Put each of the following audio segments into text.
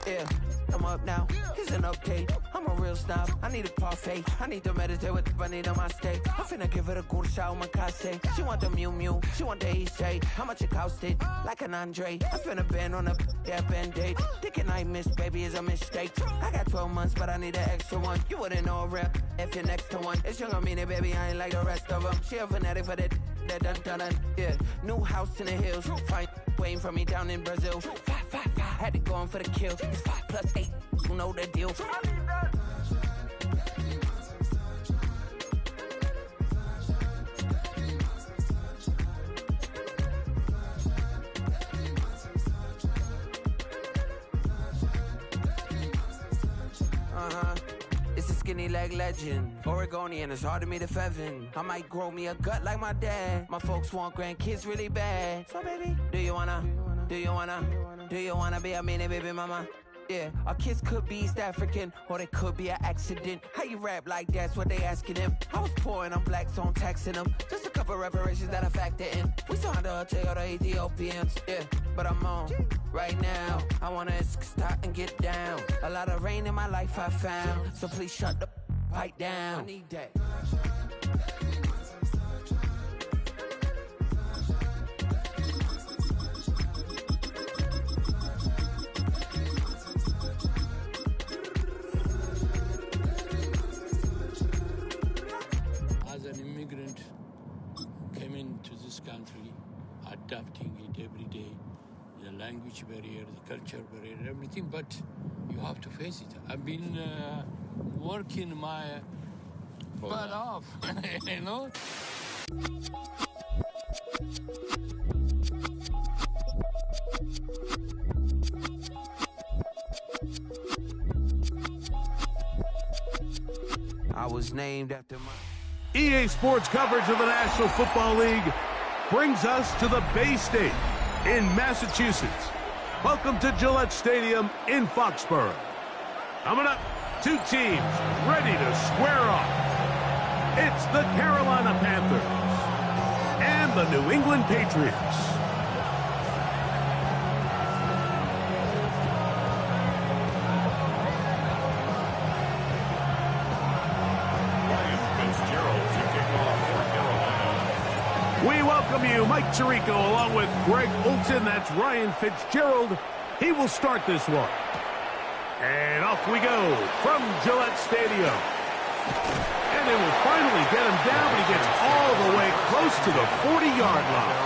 Yeah, I'm up now. Here's an update. I'm a real snob. I need a parfait. I need to meditate with the bunny on my steak. I'm finna give her a good shot with my case. She want the Mew Mew. She want the EJ. How much it costed? Like an Andre. I spent a band on a band-aid. Thinking I miss, baby, is a mistake. I got 12 months, but I need an extra one. You wouldn't know a rep if you're next to one. It's young, I mean it, baby. I ain't like the rest of them. She a fanatic for that dun. Yeah, new house in the hills. Fine, waiting for me down in Brazil. Five. Had to go on for the kill. It's 5 + 8. You know the deal. It's a skinny leg legend. Oregonian, it's hard to meet a Fevin. I might grow me a gut like my dad. My folks want grandkids really bad. So baby, do you wanna be a mini baby mama? Yeah, our kids could be East African, or they could be an accident. How you rap like that's what they asking him. I was poor and I'm black, so I'm taxing them. Just a couple reparations that I factor in. We saw the Toyota Ethiopians, yeah, but I'm on right now. I wanna stop and get down. A lot of rain in my life I found, so please shut the pipe down. I need that. Country, adapting it every day, the language barrier, the culture barrier, everything, but you have to face it. I've been working my butt off, you know? I was named after my... EA Sports coverage of the National Football League brings us to the Bay State in Massachusetts. Welcome to Gillette Stadium in Foxborough. Coming up, two teams ready to square off. It's the Carolina Panthers and the New England Patriots. We welcome you, Mike Tirico, along with Greg Olson. That's Ryan Fitzgerald. He will start this one. And off we go from Gillette Stadium. And they will finally get him down, but he gets all the way close to the 40-yard line.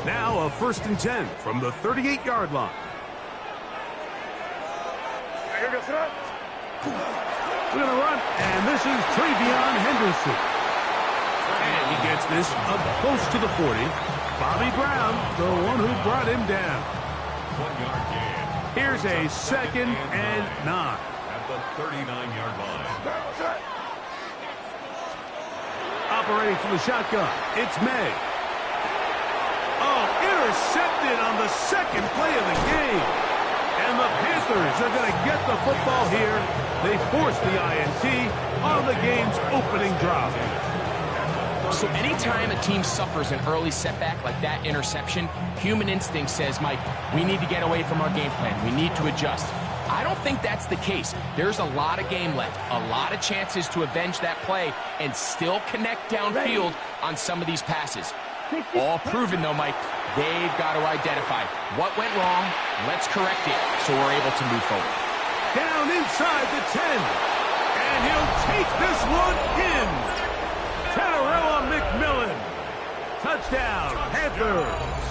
Now a 1st and 10 from the 38-yard line. We're going to run, and this is Travion Henderson. And he gets this up close to the 40. Bobby Brown, the one who brought him down. 1-yard gain. Here's a 2nd and 9. At the 39-yard line. Operating from the shotgun, it's May. Oh, intercepted on the 2nd play of the game. And the Panthers are going to get the football here. They force the INT on the game's opening drive. So anytime a team suffers an early setback like that interception, human instinct says, Mike, we need to get away from our game plan. We need to adjust. I don't think that's the case. There's a lot of game left, a lot of chances to avenge that play and still connect downfield on some of these passes. All proven, though, Mike. They've got to identify what went wrong. Let's correct it so we're able to move forward. Down inside the 10. And he'll take this one in. Tarella McMillan. Touchdown, Panthers.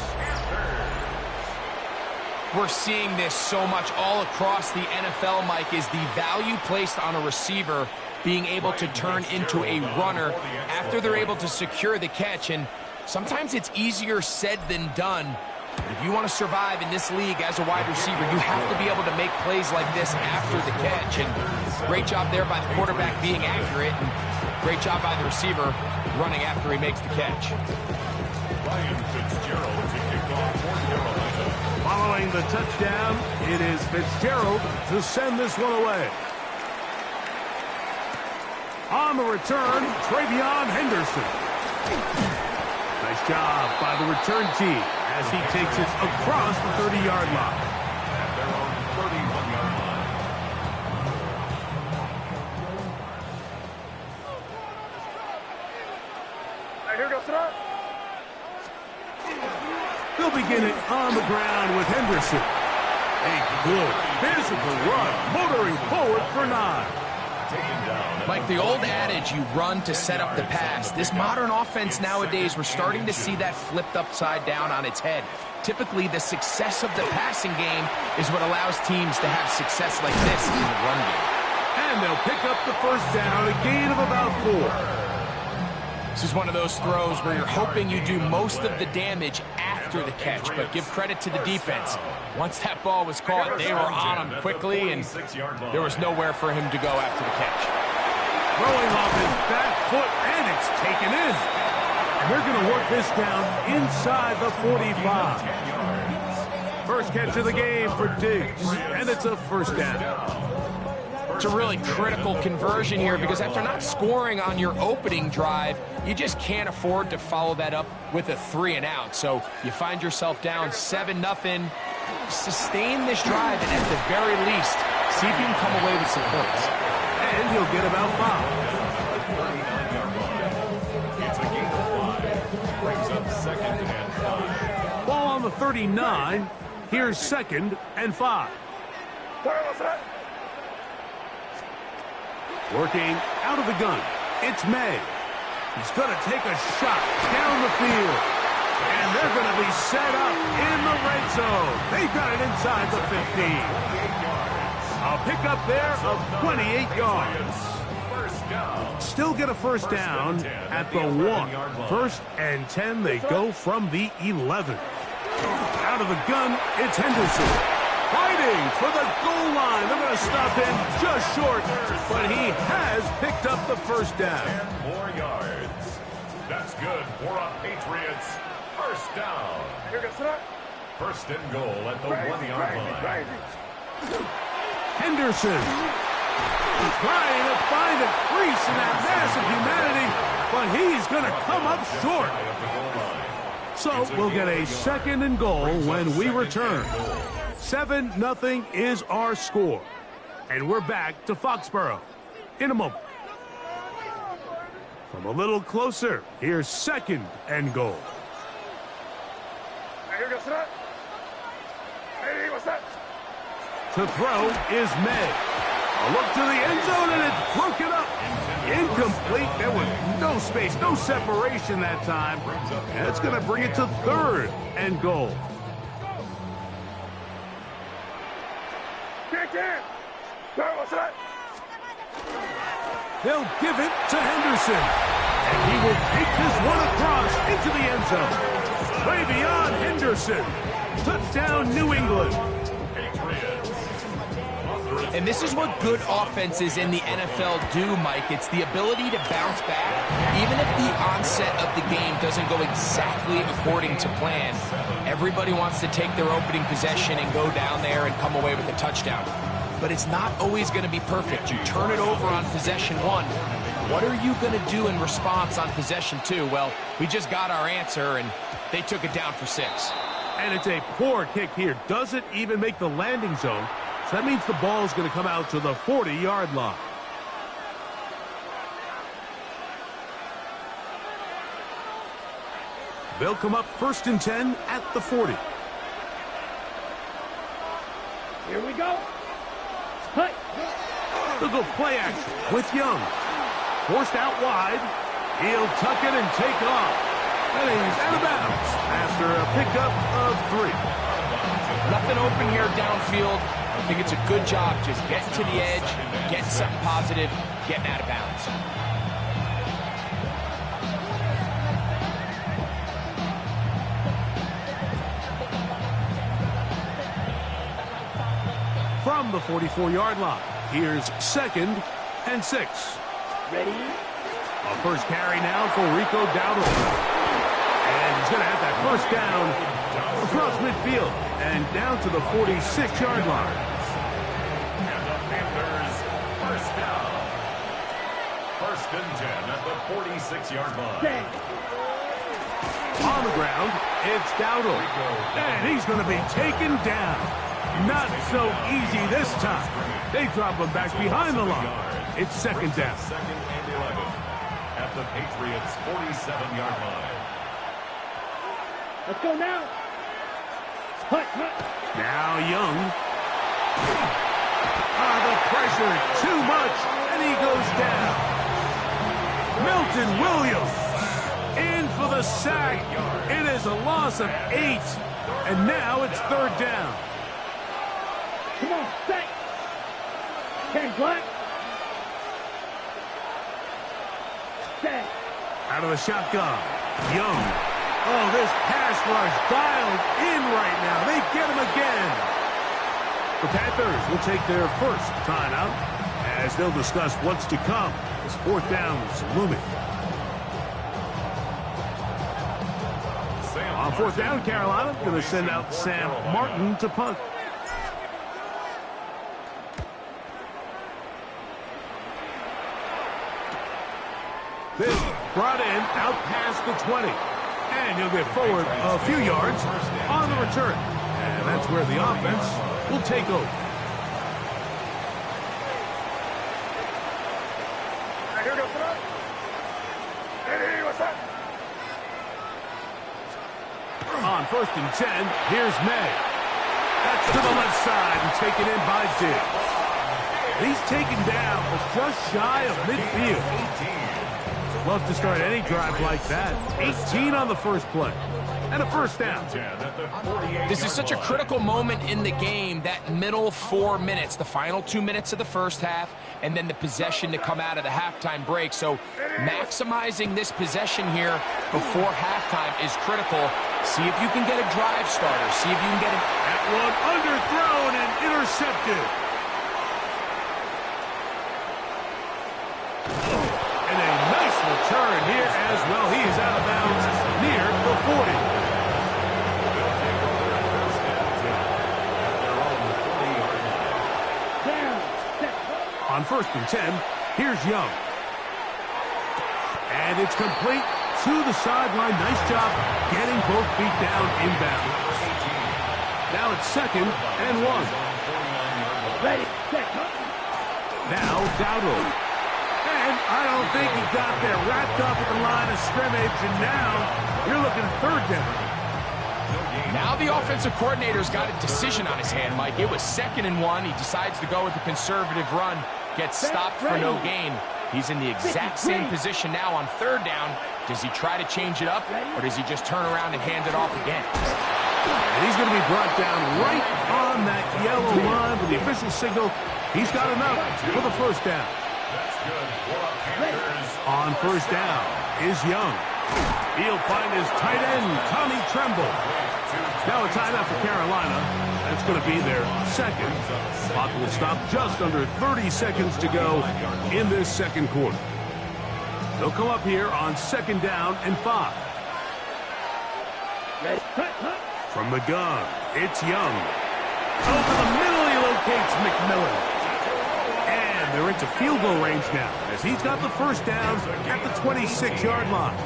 We're seeing this so much all across the NFL, Mike, is the value placed on a receiver being able to turn into a runner after they're able to secure the catch. And sometimes it's easier said than done. But if you want to survive in this league as a wide receiver, you have to be able to make plays like this after the catch. And great job there by the quarterback being accurate. And great job by the receiver running after he makes the catch. Ryan Fitzgerald to kick off for Carolina. Following the touchdown, it is Fitzgerald to send this one away. On the return, Travion Henderson. Nice job by the return team as he takes it across the 30-yard line. At their own 31-yard line. Here goes it up. They'll begin it on the ground with Henderson. A good physical run, motoring forward for 9. Like the old adage, you run to set up the pass. This modern offense nowadays, we're starting to see that flipped upside down on its head. Typically, the success of the passing game is what allows teams to have success like this in the run game. And they'll pick up the first down, a gain of about 4. This is one of those throws where you're hoping you do most of the damage after the catch, but give credit to the defense. Once that ball was caught, they were on him quickly, and there was nowhere for him to go after the catch. Throwing off his back foot, and it's taken in. And they're going to work this down inside the 45. First catch of the game for Diggs, and it's a first down. It's a really critical conversion here because after not scoring on your opening drive, you just can't afford to follow that up with a 3-and-out. So you find yourself down 7-0. Sustain this drive, and at the very least, see if you can come away with some points. And he'll get about 5. It's a gain of 5. Brings up 2nd and 5. Ball on the 39. Here's 2nd and 5. Working out of the gun. It's May. He's going to take a shot down the field. And they're going to be set up in the red zone. They've got it inside the 15. A pickup there of 28 yards. Still get a first down at the 1. 1st and 10. They go from the 11. Out of the gun, it's Henderson. Fighting for the goal line. They're going to stop him just short, but he has picked up the first down. 10 more yards. That's good for a Patriots first down. First and goal at the 1-yard line. Henderson trying to find a crease in that mass of humanity, but he's going to come up short. So we'll get a 2nd and goal when we return. 7-0 is our score. And we're back to Foxborough in a moment. From a little closer, here's 2nd and goal. To throw is May. A look to the end zone, and it's broken up. Incomplete. There was no space, no separation that time. And it's going to bring it to 3rd and goal. They'll give it to Henderson. And he will take this one across into the end zone. Travion Henderson. Touchdown, New England. And this is what good offenses in the NFL do, Mike. It's the ability to bounce back. Even if the onset of the game doesn't go exactly according to plan, everybody wants to take their opening possession and go down there and come away with a touchdown. But it's not always going to be perfect. You turn it over on possession 1, What are you going to do in response on possession 2? Well, we just got our answer, and they took it down for 6. And it's a poor kick here. Doesn't even make the landing zone. So that means the ball is going to come out to the 40-yard line. They'll come up 1st and 10 at the 40. Here we go. Cut. They'll go play action with Young. Forced out wide. He'll tuck it and take off. And he's out of bounds after a pickup of 3. Nothing open here downfield. I think it's a good job just getting to the edge, getting something positive, getting out of bounds. From the 44-yard line, here's 2nd and 6. Ready? A first carry now for Rico Dowdle. And he's going to have that first down across midfield and down to the 46-yard line. And the Panthers, first down. 1st and 10 at the 46-yard line. On the ground, it's Dowdle. And he's going to be taken down. Not so easy this time. They drop him back behind the line. It's 2nd down. 2nd and 11 at the Patriots' 47-yard line. Let's go now. Hut, hut. Now Young. The pressure, too much, and he goes down. Milton Williams in for the sack. It is a loss of 8, and now it's 3rd down. Come on, sack. Ken Black. Sack. Out of the shotgun, Young. Oh, this pass rush dialed in right now. They get him again. The Panthers will take their first timeout as they'll discuss what's to come as 4th down's looming. On 4th down, Carolina going to send out Sam Martin to punt. This brought in out past the 20. And he'll get forward a few yards on the return. And that's where the offense will take over. Here goes it up. Hey, what's up? On 1st and 10, here's May. That's to the left side and taken in by Diggs. He's taken down, but just shy of midfield. Love to start any drive like that. 18 on the first play. And a first down. This is such a critical moment in the game, that middle 4 minutes, the final 2 minutes of the first half, and then the possession to come out of the halftime break. So maximizing this possession here before halftime is critical. See if you can get a drive starter. See if you can get it. That one underthrown and intercepted. And a nice return here as well. He is out of bounds near the 40. On 1st and 10, here's Young. And it's complete to the sideline. Nice job getting both feet down inbounds. Now it's 2nd and 1. Ready, set, Now Dowdle. And I don't think he got there. Wrapped up at the line of scrimmage, and now you're looking at 3rd down. Now the offensive coordinator's got a decision on his hand, Mike. It was 2nd and 1. He decides to go with the conservative run. Gets stopped for no gain. He's in the exact same position now on 3rd down. Does he try to change it up, or does he just turn around and hand it off again? And he's going to be brought down right on that yellow line with the official signal. He's got enough for the first down. On 1st down is Young. He'll find his tight end, Tommy Tremble. Now a timeout for Carolina. That's going to be their 2nd. Clock will stop just under 30 seconds to go in this 2nd quarter. They'll come up here on 2nd down and 5. From the gun, it's Young. Over the middle, he locates McMillan. And they're into field goal range now, as he's got the first down at the 26-yard line.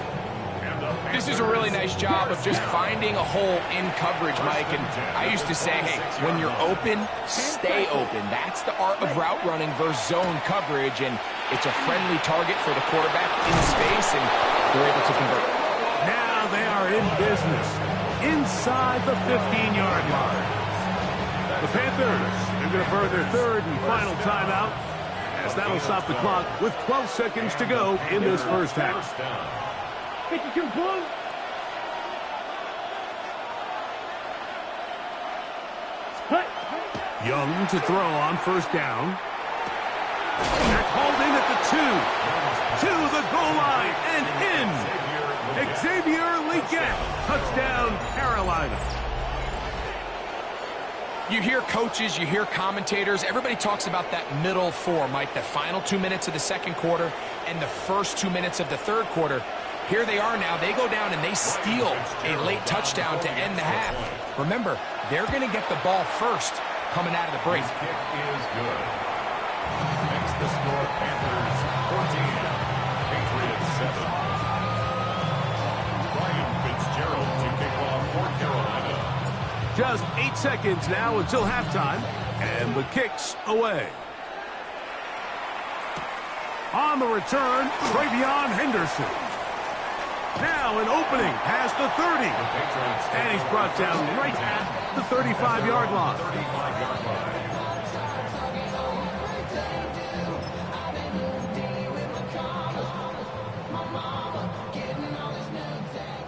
This is a really nice job of just finding a hole in coverage, Mike. And I used to say, hey, when you're open, stay open. That's the art of route running versus zone coverage. And it's a friendly target for the quarterback in space, and they're able to convert. Now they are in business inside the 15-yard line. The Panthers, they're going to burn their third and final timeout, as that'll stop the clock with 12 seconds to go in this first half. 52 blue. Young to throw on first down. They're called in at the 2. To the goal line and in. Xavier Legette. Touchdown, Carolina. You hear coaches, you hear commentators, everybody talks about that middle four, Mike, the final 2 minutes of the second quarter and the first 2 minutes of the third quarter. Here they are now. They go down and they steal a late touchdown to end the half. Remember, they're going to get the ball first coming out of the break. His kick is good. Makes the score Panthers 14, Patriots 7. Ryan Fitzgerald to kick off for Carolina. Just 8 seconds now until halftime, and the kick's away. On the return, Travion Henderson. Now an opening past the 30. And he's brought down right at the 35-yard line.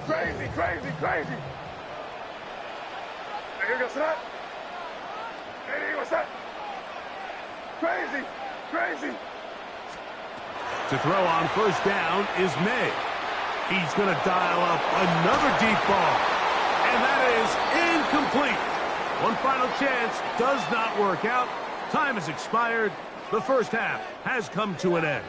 Crazy, crazy, crazy. Hey, what's that? Hey, what's that? Crazy, crazy. To throw on first down is May. He's going to dial up another deep ball. And that is incomplete. One final chance does not work out. Time has expired. The first half has come to an end.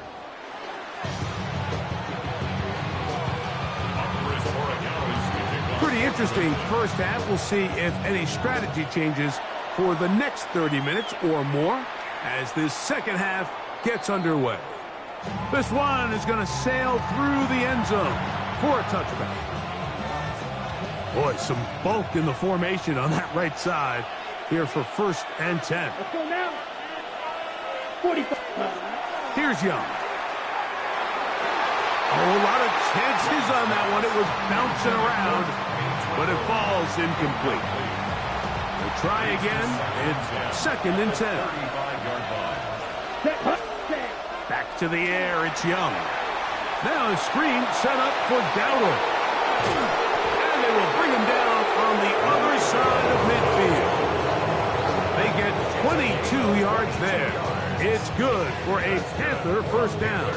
Pretty interesting first half. We'll see if any strategy changes for the next 30 minutes or more as this second half gets underway. This one is going to sail through the end zone for a touchback. Boy, some bulk in the formation on that right side here for 1st and 10. Let's go now. 45. Here's Young. Oh, a lot of chances on that one. It was bouncing around, but it falls incomplete. We'll try again. It's 2nd and 10. Back to the air, it's Young. Now a screen set up for Dowdle. And they will bring him down on the other side of midfield. They get 22 yards there. It's good for a Panther first down.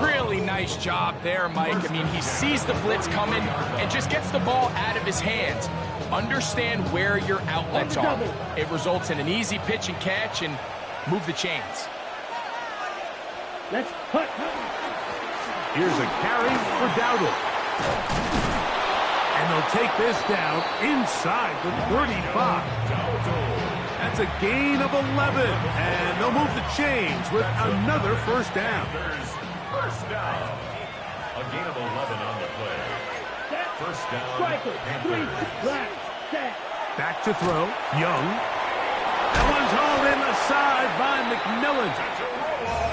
Really nice job there, Mike. I mean, he sees the blitz coming and just gets the ball out of his hands. Understand where your outlets are. It results in an easy pitch and catch and move the chains. Let's put. Here's a carry for Dowdle. And they'll take this down inside the 35. That's a gain of 11. And they'll move the chains with another first down. First down. A gain of 11 on the play. First down. Back to throw. Young. That one's hauled in the side by McMillan.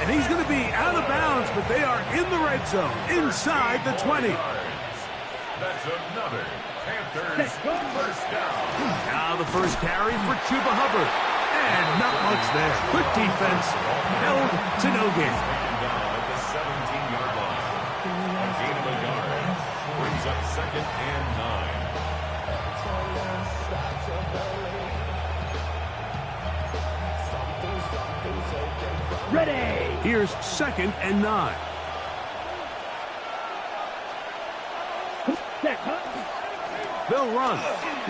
And he's going to be out of bounds, but they are in the red zone, inside the 20. That's another Panthers first down. Now the first carry for Chuba Hubbard. And not much there. Quick defense, held to no gain. Down at the 17-yard line. A gain of a yard brings up 2nd and 9. Ready. Here's 2nd and 9. They'll run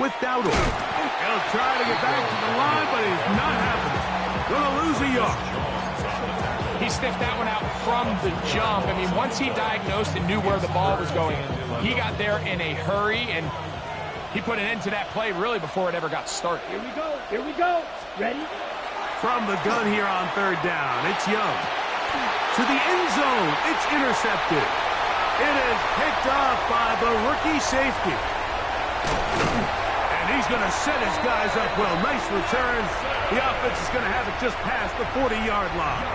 with Dowdle. He'll try to get back to the line, but he's not happening. Going to lose a yard. He sniffed that one out from the jump. I mean, once he diagnosed and knew where the ball was going, he got there in a hurry, and he put an end to that play really before it ever got started. Here we go. Here we go. Ready? From the gun here on third down, it's Young. To the end zone, it's intercepted. It is picked off by the rookie safety. And he's going to set his guys up well. Nice return. The offense is going to have it just past the 40-yard line.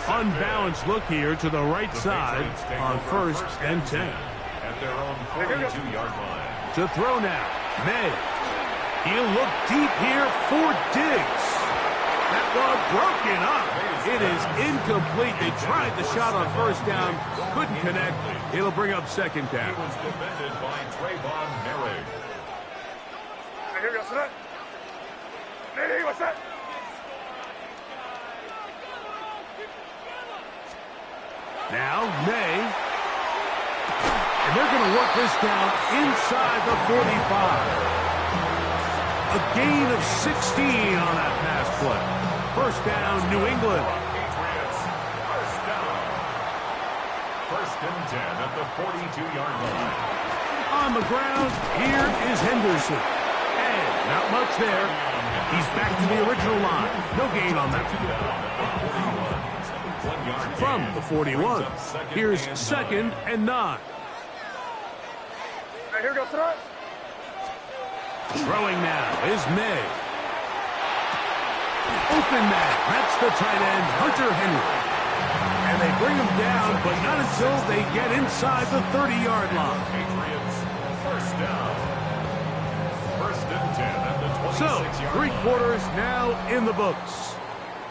Unbalanced look here to the right side on 1st and 10. At their own 42-yard line. To throw now, May. He'll look deep here for Diggs. That ball broken up. It is incomplete. They tried the shot on 1st down, couldn't connect. It'll bring up 2nd down. He was defended by Trayvon Merrick. Now, May. And they're going to work this down inside the 45. A gain of 16 on that pass play. 1st down, New England. Patriots, 1st down. 1st and 10 at the 42-yard line. On the ground, here is Henderson. And not much there. He's back to the original line. No gain on that. From the 41, here's 2nd and 9. Here we go, throw. Throwing now is May. Open man. That's the tight end, Hunter Henry. And they bring him down, but not until they get inside the 30-yard line. Patriots, 1st down. 1st and 10 at the 26-yard So, 3 quarters now in the books.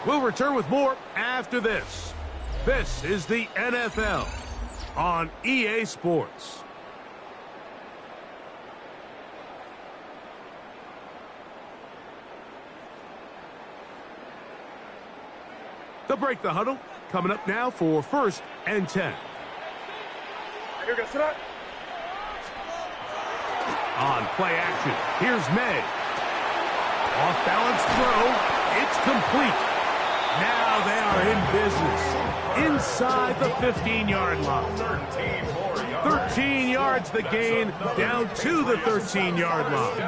We'll return with more after this. This is the NFL on EA Sports. They'll break the huddle. Coming up now for 1st and 10. Here we go, throw. On play action, here's May. Off balance throw. It's complete. Now they are in business. Inside the 15-yard line. 13 yards the gain, down to the 13-yard line.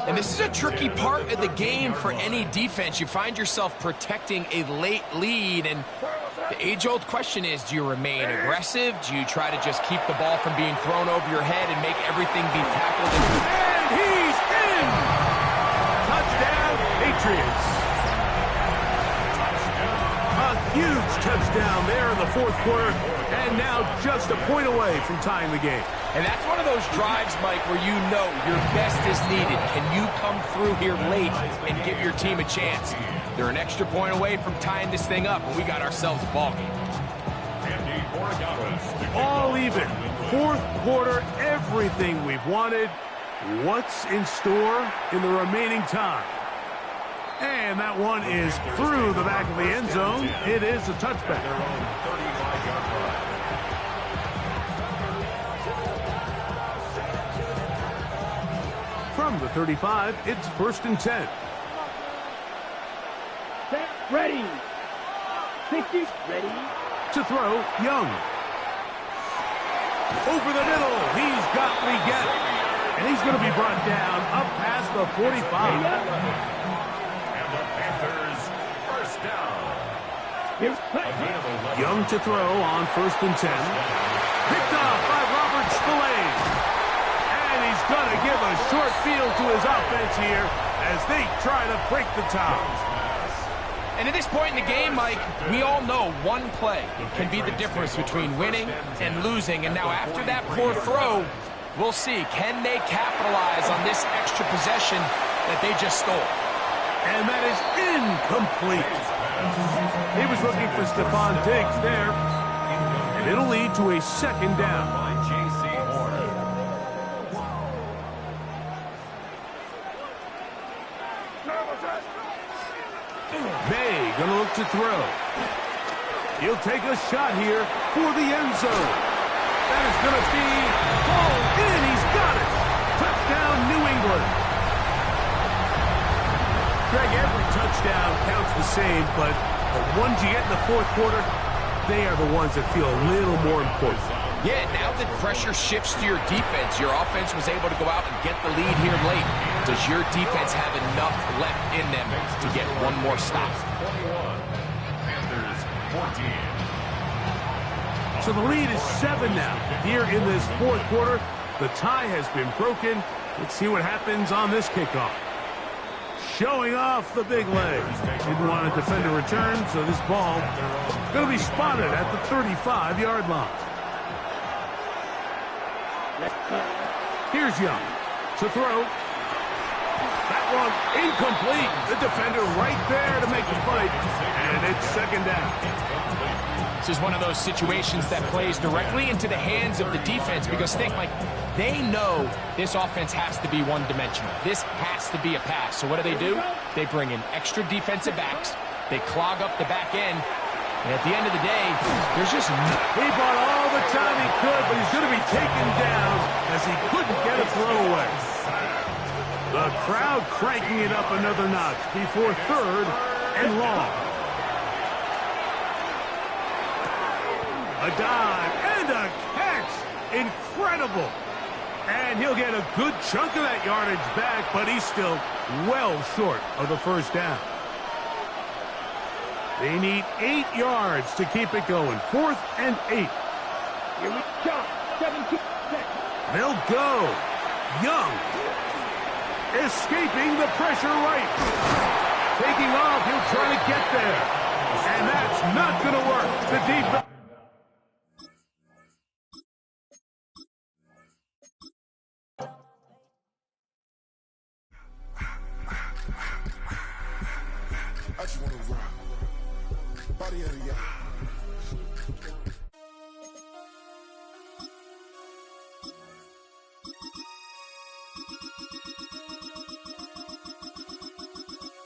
And this is a tricky part of the game for any defense. You find yourself protecting a late lead, and the age-old question is, do you remain aggressive? Do you try to just keep the ball from being thrown over your head and make everything be tackled? And he's in! Touchdown, Patriots. A huge touchdown there in the 4th quarter, and now just a point away from tying the game. And that's one of those drives, Mike, where you know your best is needed. Can you come through here late and give your team a chance? They're an extra point away from tying this thing up, and we got ourselves a ball game. All even. 4th quarter, everything we've wanted. What's in store in the remaining time? And that one is through the back of the end zone. It is a touchback. From the 35, it's 1st and 10. Set, ready. 60, ready. To throw, Young. Over the middle, he's got Leggett. And he's going to be brought down up past the 45. Young to throw on 1st and 10. Picked off by Robert Spillane. And he's going to give a short field to his offense here as they try to break the tie. And at this point in the game, Mike, we all know one play can be the difference between winning and losing. And now after that poor throw, we'll see. Can they capitalize on this extra possession that they just stole? And that is incomplete. He was looking for Stephon Diggs there. And it'll lead to a 2nd down. May gonna look to throw. He'll take a shot here for the end zone. That is gonna be hauled in. He's got it. Touchdown, New England. Greg, every touchdown counts the same, but the ones you get in the 4th quarter, they are the ones that feel a little more important. Yeah, now that pressure shifts to your defense, your offense was able to go out and get the lead here late. Does your defense have enough left in them to get one more stop? 21, Panthers 14. So the lead is 7 now. Here in this fourth quarter, the tie has been broken. Let's see what happens on this kickoff. Showing off the big leg. Didn't want to defend a return, so this ball going to be spotted at the 35-yard line. Here's Young to throw. That one incomplete. The defender right there to make the play, and it's second down. This is one of those situations that plays directly into the hands of the defense because think, like, they know this offense has to be one-dimensional. This has to be a pass. So what do? They bring in extra defensive backs. They clog up the back end. And at the end of the day, there's just... He bought all the time he could, but he's going to be taken down as he couldn't get a throwaway. The crowd cranking it up another notch before third and long. A dive and a catch. Incredible. And he'll get a good chunk of that yardage back, but he's still well short of the first down. They need 8 yards to keep it going. 4th and 8. Here we go. 17 seconds. They'll go. Young. Escaping the pressure right. Taking off. He'll try to get there. And that's not going to work. The defense. I just want to rock. Body of the yard.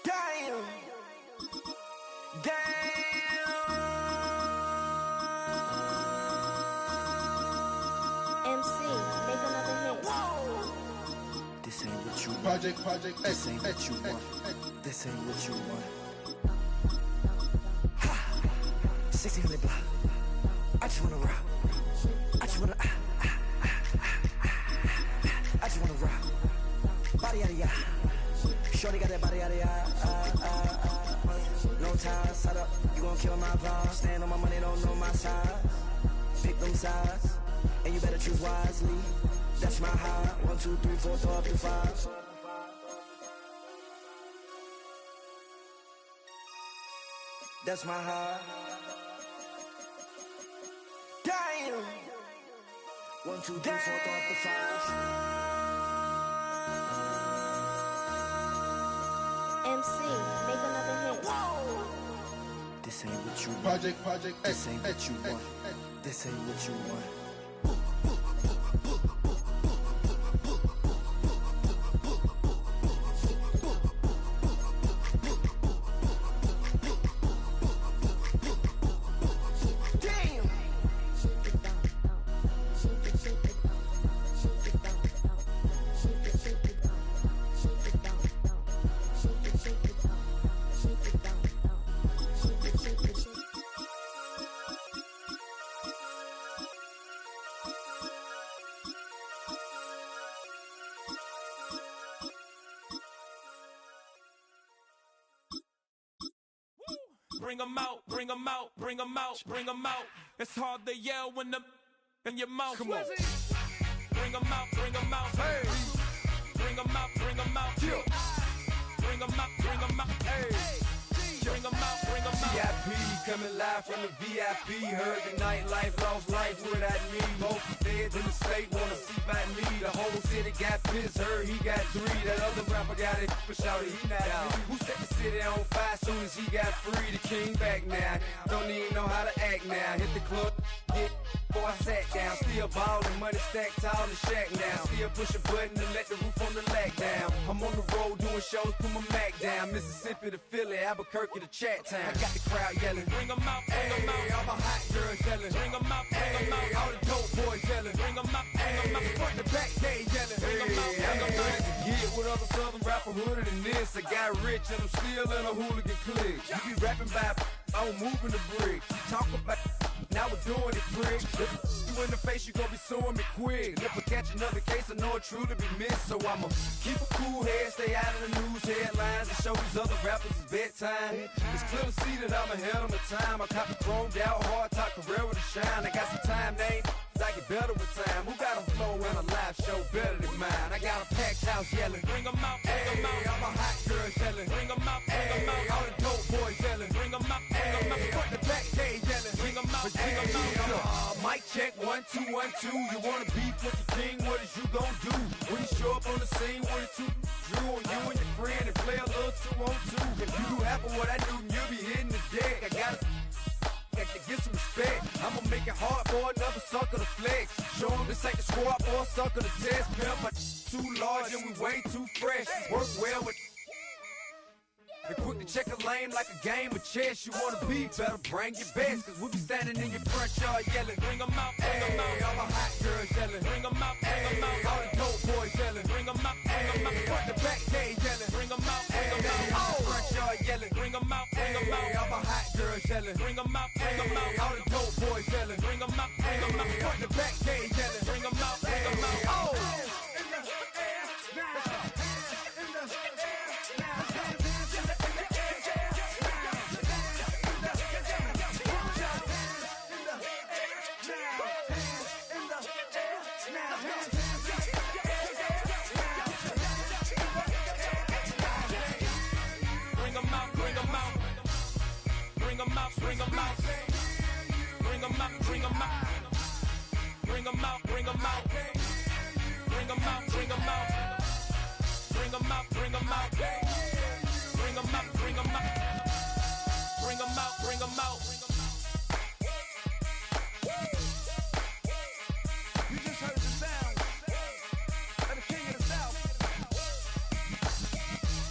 Damn. MC, make another hit. This ain't what you want. Project. This ain't what you want. This ain't what you want. 1600 block. I just wanna rock. I just wanna. I just wanna rock. Body out of ya. Shorty got that body out of ya. No time, set up. You gon' kill my vibe. Stand on my money, don't know my size. Pick them sides, and you better choose wisely. That's my high. 1, 2, 3, 4, throw up to 5. That's my high. Damn. 1, 2, 3, 4, throw up to 5. MC, make another hit. This ain't what you want. Project. This ain't what you want. This ain't what you want. Bring 'em out, bring 'em out, bring 'em out, bring 'em out. It's hard to yell when the in your mouth. Come on. Bring 'em out, bring 'em out. Hey. Bring 'em out, bring 'em out. Yeah. Bring 'em out, bring 'em out. Hey. Bring 'em out, bring 'em out. VIP coming live from the VIP. Heard the nightlife, lost life without me. Most feds in the state wanna see by me. The whole city got pissed, heard he got 3. That other rapper got it, but shouted he not out. Who set the city on fire soon as he got free? The king back now, don't even know how to act now. Hit the club, get before I sat down. Still ballin', money stacked tall in shack now. Still push a button and let the roof on the lag down. I'm on the road doing shows, put my Mac down. Mississippi to Philly, Albuquerque to Chat Town. I got the crowd yelling, bring 'em out, bring 'em out. All my hot girls yelling, bring 'em out, bring 'em out. All the dope boys yelling, bring 'em out, bring 'em out. Front to back, they yelling, bring 'em out, bring 'em out. Get with other southern rapper hooded than this. I got rich and I'm still in a hooligan clique. You be rapping by, I'm moving the bricks. You talk about now we're doing it, prick. If you in the face, you gon' be suing me quick. If I catch another case, I know it truly be missed. So I'ma keep a cool head, stay out of the news headlines, and show these other rappers it's bedtime. It's clear to see that I'm ahead of my time. I cop the chromed out, hard top career with a shine. I got some time, name. I get better with time. Who got a flow and a live show better than mine? I got a packed house yelling. Bring 'em out, bring 'em out. I'm a hot girl yelling. Bring 'em out, bring 'em out. All the dope boys yelling. Bring 'em out, bring 'em out. Front the back gate yelling. Bring 'em out, bring 'em out. Mic check 1 2 1 2. You wanna beef with the king? What is you gon' do when you show up on the scene with a two drew on you and your friend and play a little 2 on 2? If you do half of what I do, then you'll be hitting the deck. I gotta get some respect. I'ma make it hard for another sucker to flex. Show him this ain't the squad for a sucker to test. Pimp, but too large and we way too fresh. Work well with and quick to check a lane like a game of chess. You wanna be better, bring your best. Cause we be standing in your front yard yelling. Bring 'em out, bring 'em out. All the hot girls yelling. Bring 'em out, bring 'em out. All the dope boys yelling. Bring 'em out, bring 'em out. Front the back gate yelling. Bring 'em out, bring 'em out. Front yard yelling. Bring 'em out, bring 'em out. All the hot girls yelling. Bring 'em out, bring 'em out. All the dope boys yelling. Bring 'em out, bring 'em out. Front the back gate yelling. Bring 'em out, bring 'em out. Bring 'em out, bring 'em out. Bring 'em out, bring 'em out. Bring 'em out, bring 'em out. Bring 'em out, bring 'em out. Bring 'em out, bring 'em out. Bring 'em out, bring 'em out. Bring 'em out, bring 'em out. Bring 'em out, bring 'em out. You just heard the sound of the king of the South.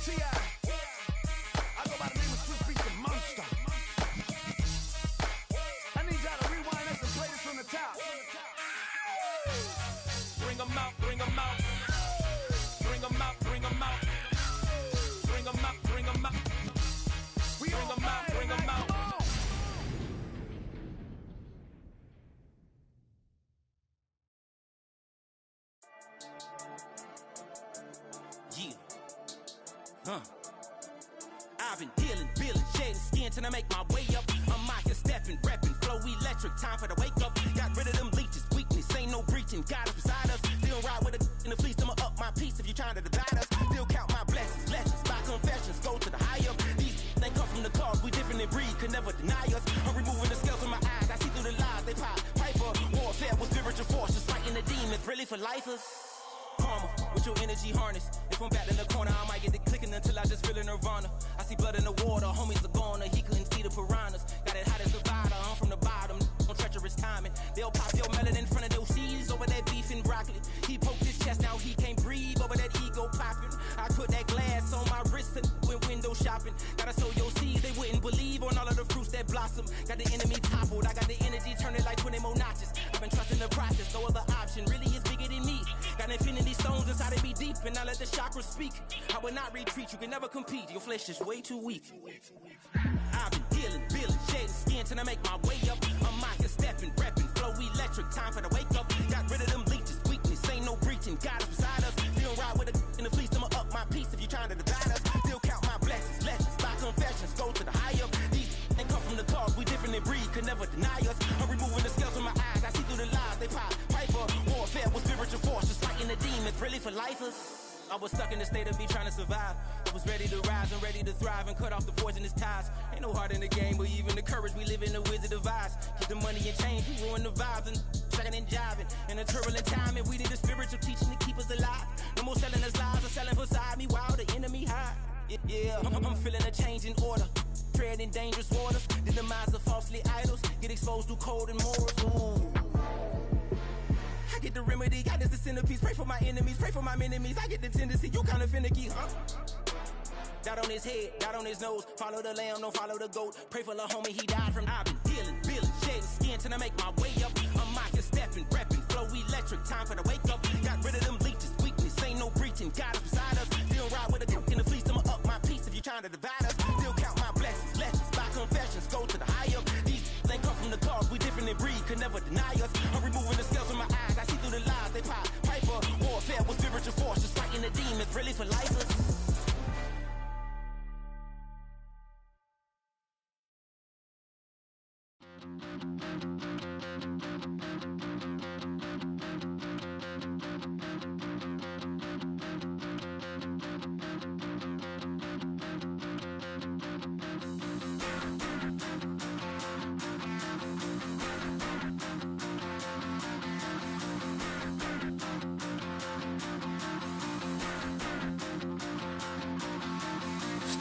T.I. I go by the name of Swiss Beats the Monster. I need y'all to rewind this and play this from the top. Bring 'em out, bring 'em out. Bring 'em out, bring 'em out. Bring 'em out, bring 'em out. Bring 'em out, bring 'em out. Yeah. I've been dealing, shedding skin till I make my way up. I'm out here stepping, repping, flow electric, time for the wake up. Got rid of them leeches, weakness, ain't no breaching. God is beside us, still ride with a in the fleece. I'ma up my piece if you trying to divide us. Still count my blessings, lessons, by confessions, go to the high up. These they come from the cause, we different in breed, could never deny us. I'm removing the scales from my eyes, I see through the lies, they pop. Piper, warfare with spiritual forces, fighting the demons, really for lifers. Karma, with your energy harness. If I'm back in the corner, I might get it clicking until I just feel a nirvana. I see blood in the water, homies are gone, he couldn't see the piranhas. Got it hot as divider, I'm from the bottom, on treacherous timing. They'll pop your melon in front of those seeds over that beef and broccoli. He poked his chest, now he can't breathe over that ego popping. I put that glass on my wrist and went window shopping. Gotta sow your seeds, they wouldn't believe on all of the fruits that blossom. Got the enemy toppled, I got the energy turning like 20 more notches. I've been trusting the process, no other option really is bigger than me. Got infinity stones inside of me deep, and I let the chakras speak. I will not retreat, you can never compete, your flesh is way too weak. I've been dealing, shedding skin till I make my way up. I'm out here stepping, repping, flow electric, time for the wake up. Got rid of them leeches, weakness, ain't no breaching. God is beside us, still ride with a in the fleece. I'ma up my piece if you trying to divide us. Still count my blessings, lessons, by confessions, go to the high up. These ain't come from the cause, we different in breed, could never deny us. I'm removing the scales from my eyes, I see through the lies, they pop. Piper, warfare with spiritual forces, fighting the demons, really for lifers. I was stuck in the state of me trying to survive. I was ready to rise and ready to thrive and cut off the poisonous ties. Ain't no heart in the game, but even the courage we live in the wizard of Oz. Keep the money and change, we ruin the vibes and checking and jiving. In a turbulent time, and we need a spiritual teaching to keep us alive. No more selling us lies or selling beside me while the enemy hide. Yeah, I'm feeling a change in order. Treading dangerous waters, the demise of falsely idols. Get exposed through cold and morals. Ooh. I get the remedy, God is the centerpiece. Pray for my enemies, pray for my enemies. I get the tendency, you kinda finicky, huh? Dot on his head, dot on his nose. Follow the lamb, don't follow the goat. Pray for the homie, he died from. I've been dealing, shedding skin till I make my way up. I'm out here stepping, repping, flow electric, time for the wake up. Got rid of them leeches, weakness, ain't no breaching. God is beside us, still ride with a cook in the fleece. I'ma up my piece if you trying to divide us. Still count my blessings, lessons, by confessions, go to the high up. These ain't come from the cause, we different in human breed could never deny us. I'm removing the scales from my eyes. I see through the lies they pop. Piper, warfare with spiritual forces, fighting the demons, really for life.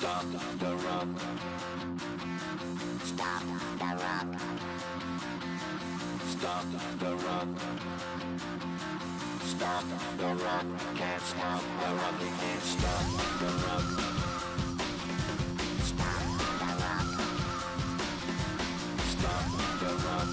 Stop the rock. Stop the rock. Stop the rock. Stop the rock. Can't stop the rock. You can't stop the rock. Stop the rock. Stop the rock.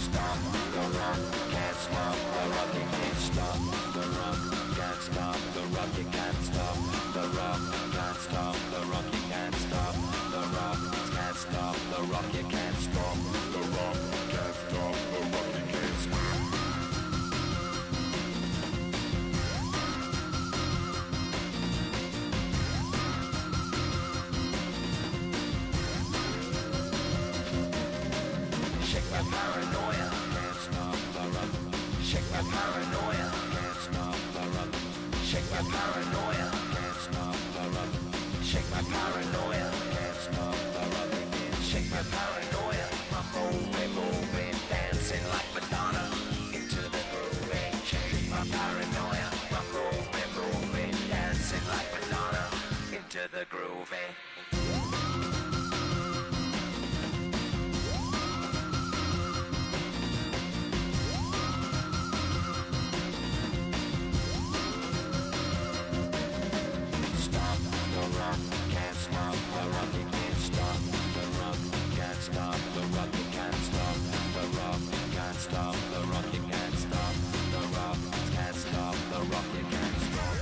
Stop the rock. Can't stop the rock. You can't stop the rock. Can't stop the rock. You can't stop the rock. Can't stop the rock. You can't stop the rock. Can't stop the rock. You can't stop the rock. Can't stop the rock. You can't stop. Shake my paranoia. Can't stop the rock. Shake my paranoia. Can't stop the rock. Shake my paranoia. Can't stop the rock. Shake my paranoia. Can't stop the rock. Shake my paranoia. I'm moving, dancing like Madonna into the groove. Shake my paranoia. I'm moving, dancing like Madonna into the groove. Stop the rock, can't stop the rock, you can't stop the rock, can't stop the rock, you can't stop the rock, can't stop the rock, you can't stop the rock, can't stop the rock, you can't stop.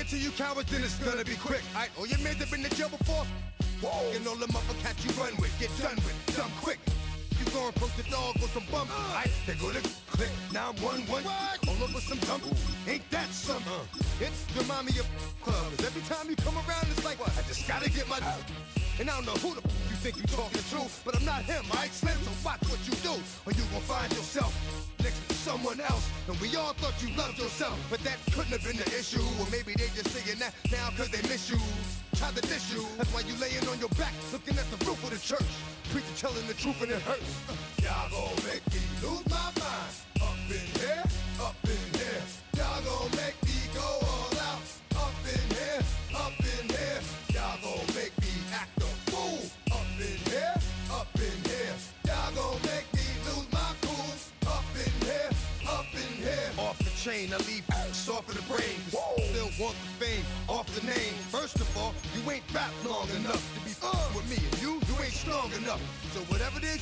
To you cowards, then it's gonna be quick. Alright, all your men have been to jail before. Whoa, and all the motherfuckers you run with, get done with, dumb quick. You going from the dog or some bump? Alright, they gonna click 911. All over some dump. Ain't that something? It's remind me of clubs. Every time you come around, it's like I just gotta get my. And I don't know who the you think you talking to, but I'm not him. Alright, Slim, so watch what you do, or you gon' find yourself next to someone else. And we all thought you loved yourself, but that couldn't have been the issue. Or maybe they just saying that now cause they miss you. Try to diss you, that's why you laying on your back, looking at the roof of the church. Preacher telling the truth and it hurts. Y'all gon' make me lose my mind. Up in here, up in here. Y'all gon' make me go all out. Up I leave soft in the brain. Still want the fame off the name. First of all, you ain't rap long enough to be with me. And you ain't strong enough. So whatever it is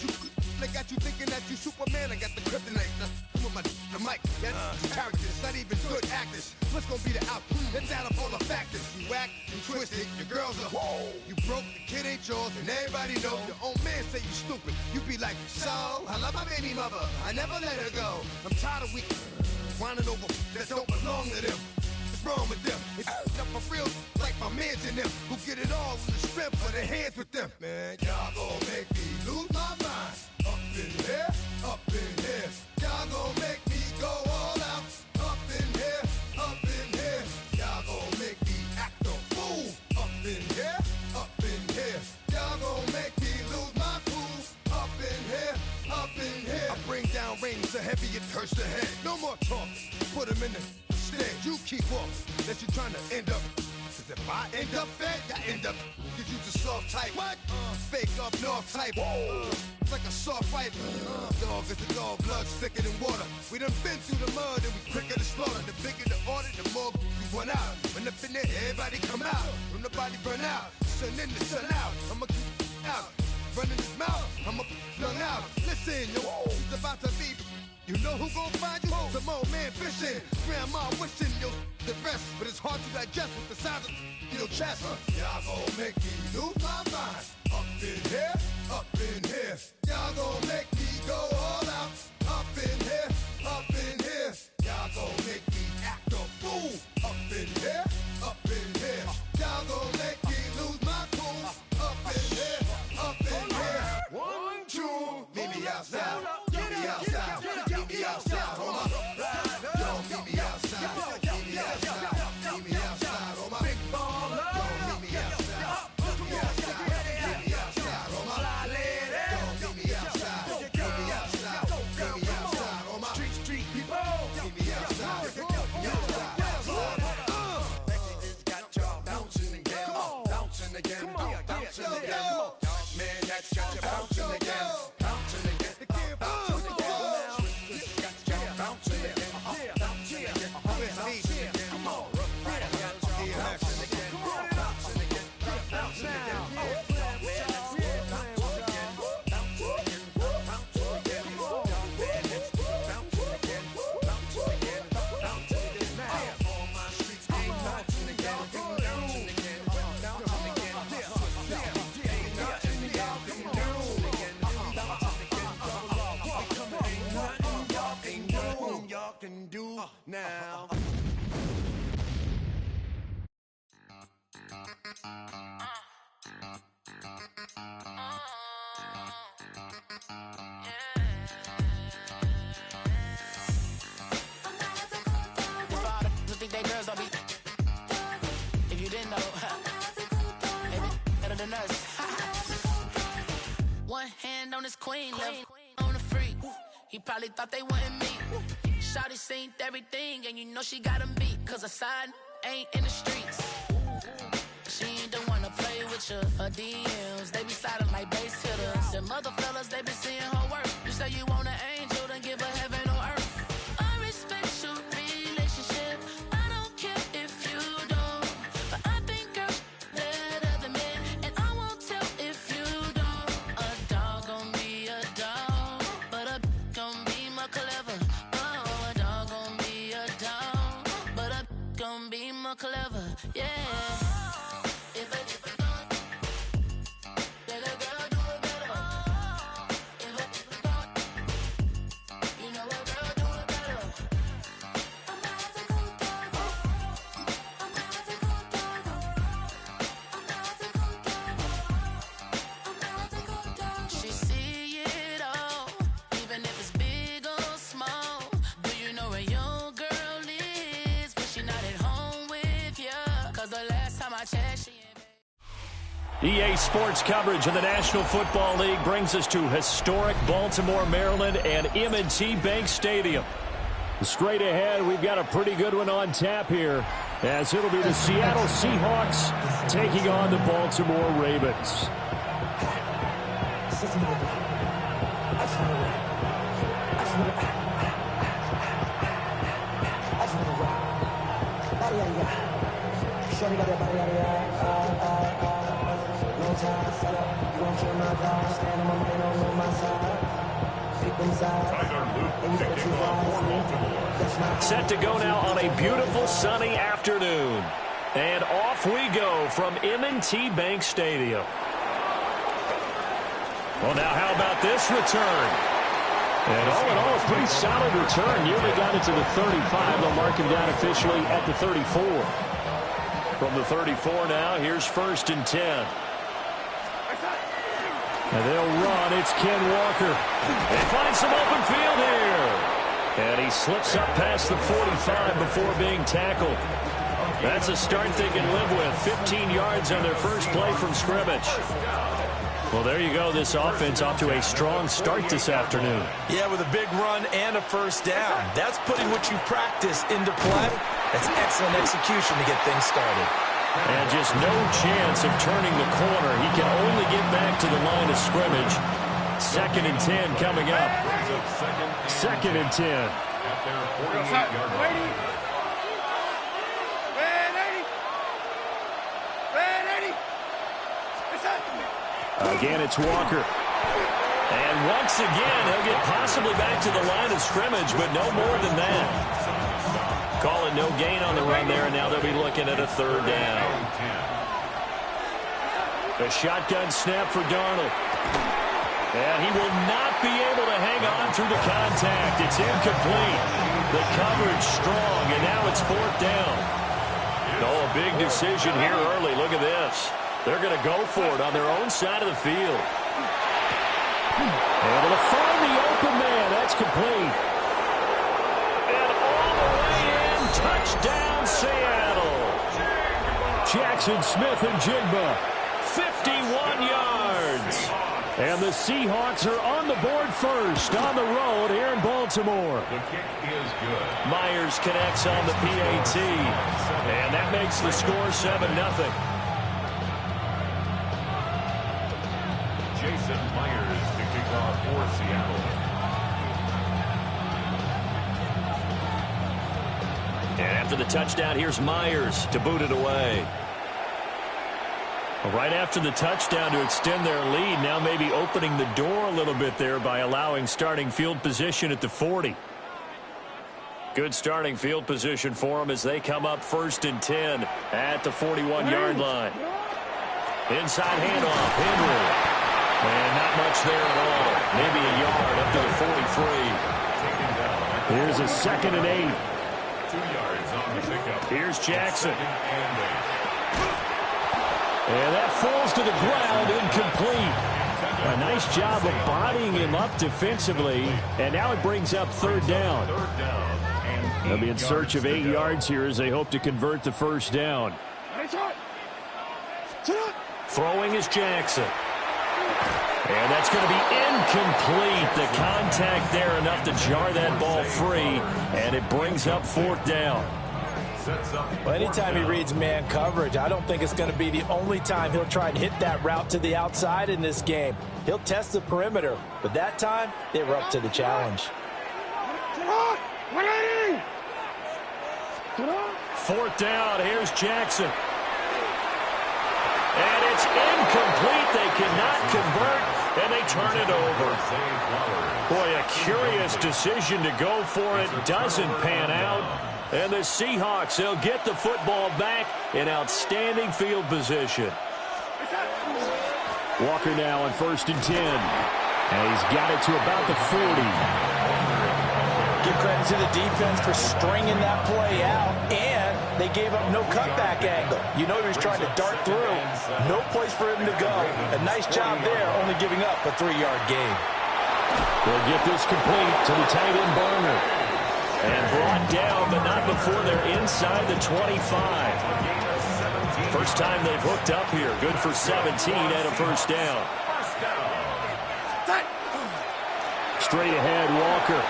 they got you thinking that you Superman. I got the kryptonite. Come on, the mic. That's characters, not even good actors. What's gonna be the outcome? It's out of all the factors. You whack, you twisted, your girls are you broke, the kid ain't yours, and everybody know. Your own man say you stupid. You be like, so I love my baby mother. I never let her go. I'm tired of weak whining over that don't belong to them. What's wrong with them? It's up for real, like my mans in them, who get it all in the strength of their hands with them. Man, y'all gon' make me lose my mind. Up in here, up in here. Y'all gon' make me go all out. Up in here, up in here. Y'all gon' make me act a fool. Up in here, up in here. Y'all gon' make me lose my cool. Up in here, up in here. I bring down rain so heavy it hurts the head. No more talking, put them in the stand. You keep off, that you trying to end up. Cause if I end up fed, I end up. Cause you the soft type. What? Fake up north type. It's like a soft fight. Dog is a dog, blood thicker than water. We done been through the mud and we quicker to slaughter. The bigger the order, the more we run out. When up in there, everybody come out. When the body burn out, sun in the sun out. I'ma keep out. Running his mouth, I'ma flung out. Listen, yo, it's about to be. You know who gon' find you? Some old man fishing. Grandma wishing you the best, but it's hard to digest with the size of your chest. Y'all gon' make me lose my mind. Up in here, up in here. Y'all gon' make me go all out. Up in here, up in here. Y'all gon' make me act a fool. Up in here, up in here. Y'all gon' make me lose my cool. Up in here, up in here. 1, 2, meet me outside. Meet me outside. Meet me outside, hold my. Yo, meet me outside. Meet me outside. Meet me outside, hold my. Big baller. Yo, meet me outside. Meet me outside. Meet me outside, hold my. Yo, meet me outside. Meet me outside. Meet me outside, hold my. Street people. Meet me outside. Meet me outside. It's got y'all bouncing again. Bouncing again. Bouncing again. Man, that's got you bouncing again. Bouncing again. Can do now. Think they girls don't be. If you didn't know, maybe better than us. One hand on his queen, left on the freak. He probably thought they wanted me. Shawty seen everything, and you know she got him beat. Cause a side ain't in the streets. She ain't the one to play with you. Her DMs, they be sliding like base hitters. Them other fellas, they be seeing her work. You say you want an angel, then give her heaven on earth. I respect your relationship. I don't care if you don't. But I think girls better than men. And I won't tell if you don't. A dog gon' be a dog, but a gon' be more clever. Gonna be more clever, yeah. If a girl do it better. If you know a girl do it better. I'm not the cool dog. I'm not the cool dog. I'm not the cool dog. I'm not the cool dog. She see it all, even if it's big or small. Do you know where your girl is? But she not at home with you. Cause the last time I checked, she EA Sports coverage of the National Football League brings us to historic Baltimore, Maryland and M&T Bank Stadium. Straight ahead, we've got a pretty good one on tap here, as it'll be the Seattle Seahawks taking on the Baltimore Ravens. Set to go now on a beautiful sunny afternoon. And off we go from M&T Bank Stadium. Well, now how about this return? And all in all, a pretty solid return. Nearly got it to the 35. They'll mark him down officially at the 34. From the 34 now, here's 1st and 10. And they'll run. It's Ken Walker. They find some open field here. And he slips up past the 45 before being tackled. That's a start they can live with. 15 yards on their first play from scrimmage. Well, there you go. This offense off to a strong start this afternoon. Yeah, with a big run and a first down. That's putting what you practice into play. That's excellent execution to get things started. And just no chance of turning the corner. He can only get back to the line of scrimmage. 2nd and 10 coming up. 2nd and 10. Again, it's Walker. And once again, he'll get possibly back to the line of scrimmage, but no more than that. Calling no gain on the run there, and now they'll be looking at a 3rd down. A shotgun snap for Darnold. And he will not be able to hang on through the contact. It's incomplete. The coverage strong, and now it's 4th down. Oh, a big decision here early. Look at this. They're going to go for it on their own side of the field. Able to find the open man. That's complete. And all the way in. Touchdown, Seattle. Jackson Smith and Jigba. 51 yards. And the Seahawks are on the board first on the road here in Baltimore. The kick is good. Myers connects on the PAT. And that makes the score 7-0. Jason Myers to kick off for Seattle. And after the touchdown, here's Myers to boot it away. Right after the touchdown to extend their lead, now maybe opening the door a little bit there by allowing starting field position at the 40. Good starting field position for them as they come up 1st and 10 at the 41-yard line. Inside handoff, Henry. And not much there at all. Maybe a yard up to the 43. Here's a 2nd and 8. 2 yards on the pickup. Here's Jackson. And that falls to the ground, incomplete. A nice job of bodying him up defensively. And now it brings up 3rd down. They'll be in search of 8 yards here as they hope to convert the 1st down. Throwing is Jackson. And that's going to be incomplete. The contact there enough to jar that ball free. And it brings up 4th down. Well, anytime he reads man coverage, I don't think it's going to be the only time he'll try and hit that route to the outside in this game. He'll test the perimeter, but that time they were up to the challenge. 4th down. Here's Jackson. And it's incomplete. They cannot convert, and they turn it over. Boy, a curious decision to go for it. Doesn't pan out. And the Seahawks, they'll get the football back in outstanding field position. Walker now on 1st and 10. And he's got it to about the 40. Give credit to the defense for stringing that play out, and they gave up no cutback angle. You know he was trying to dart through. No place for him to go. A nice job there, only giving up a 3-yard gain. They'll get this complete to the tight end Barner. And brought down, but not before they're inside the 25. First time they've hooked up here. Good for 17 and a 1st down. Straight ahead, Walker.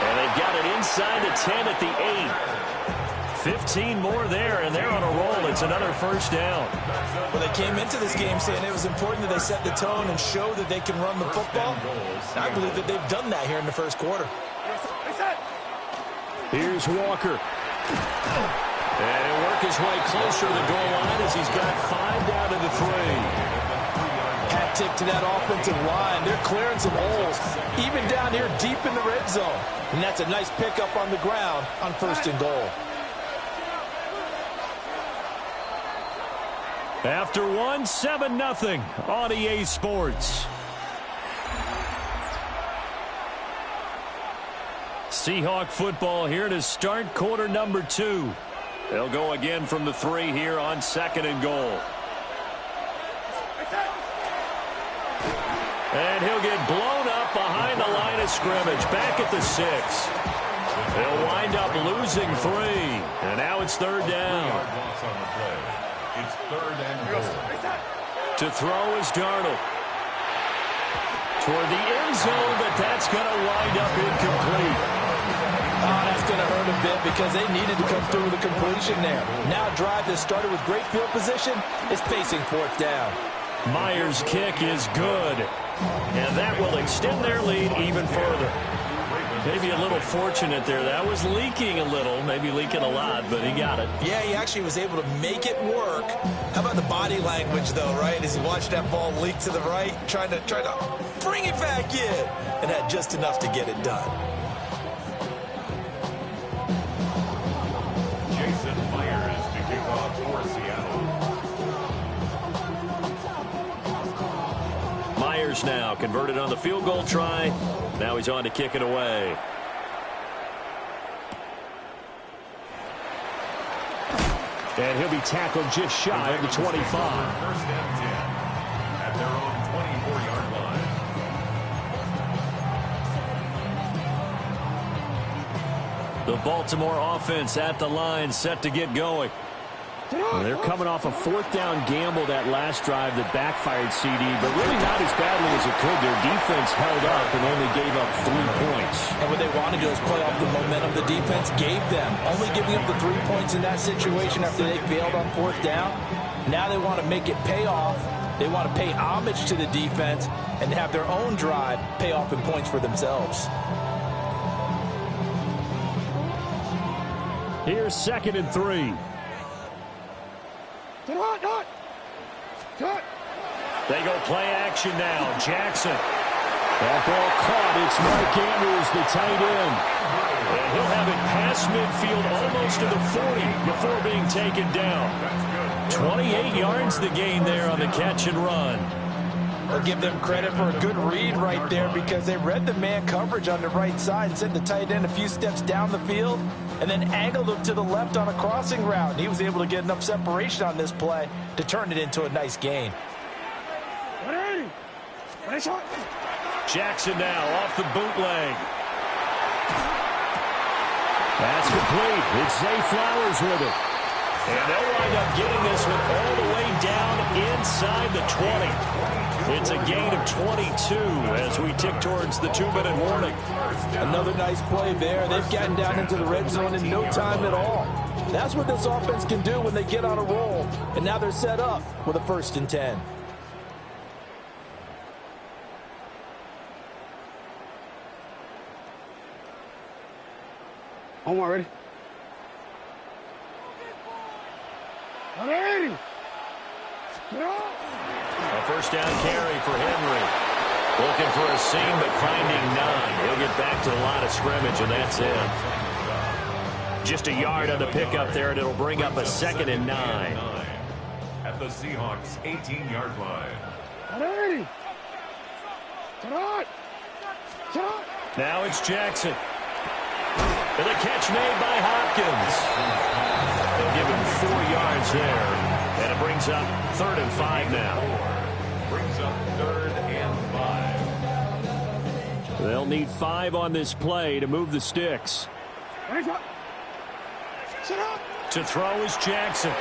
And they've got it inside the 10 at the 8. 15 more there, and they're on a roll. It's another 1st down. Well, they came into this game saying it was important that they set the tone and show that they can run the football. I believe that they've done that here in the 1st quarter. Here's Walker. And he'll work his way closer to the goal line as he's got 5 down to the 3. Hat tip to that offensive line. They're clearing some holes, even down here deep in the red zone. And that's a nice pickup on the ground on 1st and goal. After 1, 7-0 on EA Sports. Seahawk football here to start quarter number 2. They'll go again from the 3 here on 2nd and goal. And he'll get blown up behind the line of scrimmage, back at the 6. They'll wind up losing 3. And now it's 3rd down. It's 3rd and goal. To throw is Darnold. Toward the end zone, but that's going to wind up incomplete. Oh, that's going to hurt a bit because they needed to come through with a completion there. Now a drive that started with great field position is facing 4th down. Myers' kick is good. And that will extend their lead even further. Maybe a little fortunate there. That was leaking a little, maybe leaking a lot, but he got it. Yeah, he actually was able to make it work. How about the body language, though, right? As he watched that ball leak to the right, trying to bring it back in, and had just enough to get it done. Jason Myers to kick off for Seattle. Myers now converted on the field goal try. Now he's on to kick it away. And he'll be tackled just shy of the 25. 1st and 10 at their own 24-yard line. The Baltimore offense at the line, set to get going. Well, they're coming off a 4th down gamble that last drive that backfired CD, but really not as badly as it could. Their defense held up and only gave up 3 points. And what they want to do is play off the momentum the defense gave them. Only giving up the 3 points in that situation after they failed on 4th down. Now they want to make it pay off. They want to pay homage to the defense and have their own drive pay off in points for themselves. Here's 2nd and 3. They go play action now. Jackson. That ball caught. It's Mike Andrews, the tight end. And he'll have it past midfield almost to the 40 before being taken down. 28 yards the gain there on the catch and run. I'll give them credit for a good read right there because they read the man coverage on the right side and sent the tight end a few steps down the field and then angled him to the left on a crossing route. And he was able to get enough separation on this play to turn it into a nice gain. Jackson now off the bootleg. That's complete. It's Zay Flowers with it. And they'll wind up getting this one all the way down inside the 20. It's a gain of 22 as we tick towards the 2-minute warning. Another nice play there. They've gotten down into the red zone in no time at all. That's what this offense can do when they get on a roll. And now they're set up with a 1st and 10. Omar, ready? A 1st down carry for Henry. Looking for a seam, but finding none. He'll get back to the line of scrimmage, and that's it. Just a yard on the pickup there, and it'll bring up a 2nd and 9. At the Seahawks' 18-yard line. Now it's Jackson. And the catch made by Hopkins. They'll give him 4 yards there. And it brings up 3rd and 5 now. Brings up 3rd and 5. They'll need 5 on this play to move the sticks. To throw is Jackson.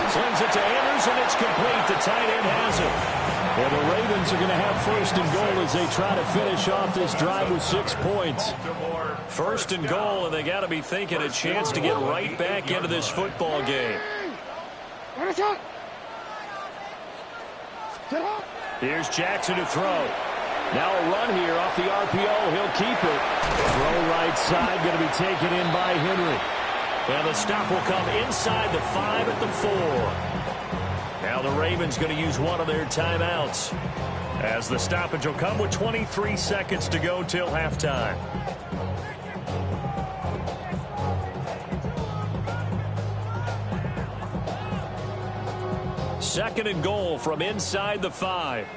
Sends it to Andrews, and it's complete. The tight end has it. And the Ravens are going to have 1st and goal as they try to finish off this drive with 6 points. 1st and goal, and they got to be thinking a chance to get right back into this football game. Here's Jackson to throw. Now a run here off the RPO. He'll keep it. Throw right side, going to be taken in by Henry. And the stop will come inside the 5 at the 4. Now the Ravens going to use one of their timeouts, as the stoppage will come with 23 seconds to go till halftime. Second and goal from inside the 5.